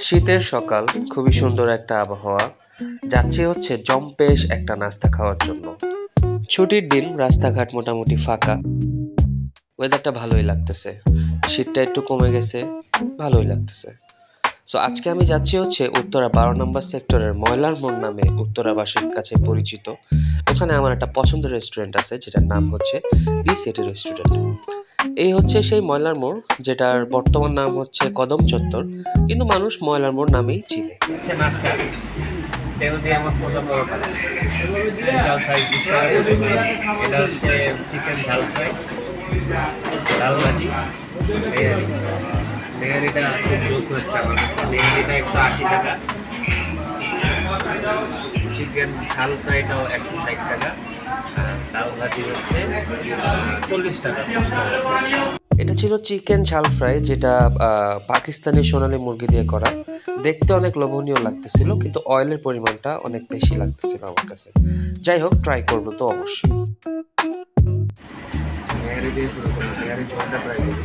শীতের সকাল, খুবই সুন্দর একটা আবহাওয়া। যাচ্ছি হচ্ছে জম্পেশ একটা নাস্তা খাওয়ার জন্য। ছুটির দিন, রাস্তাঘাট মোটামুটি ফাঁকা। ওয়েদারটা ভালোই লাগতেছে। শীতটা একটু কমে গেছে, ভালোই লাগতেছে। সো আজকে আমি যাচ্ছি হচ্ছে উত্তরা 12 নম্বর সেক্টরের ময়লার মোড় নামে উত্তরাবাসীর কাছে পরিচিত। ওখানে আমার একটা পছন্দের রেস্টুরেন্ট আছে যেটার নাম হচ্ছে দি সিটি রেস্টুরেন্ট। এই হচ্ছে সেই ময়লার মোড়, যেটার বর্তমান নাম হচ্ছে কদম চত্বর, কিন্তু মানুষ ময়লার মোড় নামেই চিনে। নাস্তা তেল দিয়ে আমার পছন্দ বিশাল সাইজ 20 টাকা করে। এটা হচ্ছে চিকেন ঝাল ফ্রাই, ডাল ভাজি, নেহারি। নেহারিটা খুব জোস লাগছে আমার কাছে। নেহারিটা 180 টাকা, চিকেন ঝাল ফ্রাইটাও 160 টাকা, আর ডাল ভাজি হচ্ছে 40 টাকা। এটা ছিল চিকেন ঝাল ফ্রাই, যেটা পাকিস্তানি সোনালী মুরগি দিয়ে করা। দেখতে অনেক লোভনীয় লাগতেছিল, কিন্তু অয়েলের পরিমাণটা অনেক বেশি লাগতেছিল আমার কাছে। যাই হোক, ট্রাই করবো তো অবশ্যই। নেহারি দিয়ে শুরু করবো, নেহারি ঝোলটা ট্রাই করবো।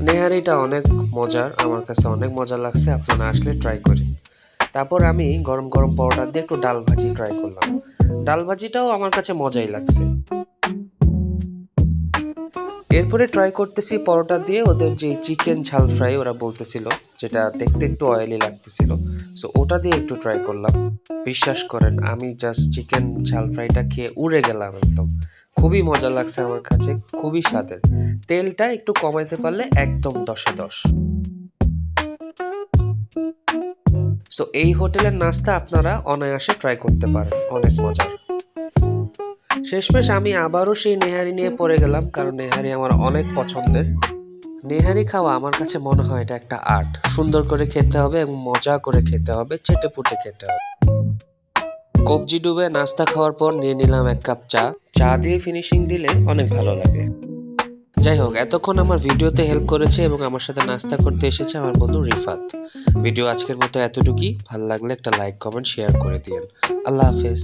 নেহারিটা অনেক মজার, আমার কাছে অনেক মজা লাগছে। আপনারা আসলে ট্রাই করি। তারপর আমি গরম গরম পরোটা দিয়ে একটু ডাল ভাজি ট্রাই করলাম। ডাল ভাজিটাও আমার কাছে মজাই লাগছে। এরপরে ট্রাই করতেছি পরোটা দিয়ে ওদের যে চিকেন ঝাল ফ্রাই ওরা বলতেছিল, যেটা দেখতে একটু অয়েলি লাগতেছিল। সো ওটা দিয়ে একটু ট্রাই করলাম। বিশ্বাস করেন, আমি জাস্ট চিকেন ঝাল ফ্রাইটা খেয়ে উড়ে গেলাম একদম। খুবই মজা লাগছে আমার কাছে, খুবই স্বাদের। তেলটা একটু কমাইতে পারলে একদম 10-এ 10। সো এই হোটেলের নাস্তা আপনারা অনায়াসে ট্রাই করতে পারেন, অনেক মজার। শেষমেশ আমি আবারও সেই নেহারি নিয়ে পড়ে গেলাম, কারণ নেহারি আমার অনেক পছন্দের। নেহারি খাওয়া আমার কাছে মনে হয় এটা একটা আর্ট। সুন্দর করে খেতে হবে এবং মজা করে খেতে হবে, চেটে পুটে খেতে হবে। কবজি ডুবে নাস্তা খাওয়ার পর নিয়ে নিলাম 1 কাপ চা। চা দিয়ে ফিনিশিং দিলে অনেক ভালো লাগে। যাই হোক, এতক্ষণ আমার ভিডিওতে হেল্প করেছে এবং আমার সাথে নাস্তা করতে এসেছে আমার বন্ধু রিফাত। ভিডিও আজকের মতো এতটুকুই। ভালো লাগলে একটা লাইক, কমেন্ট, শেয়ার করে দিয়েন। আল্লাহ হাফেজ।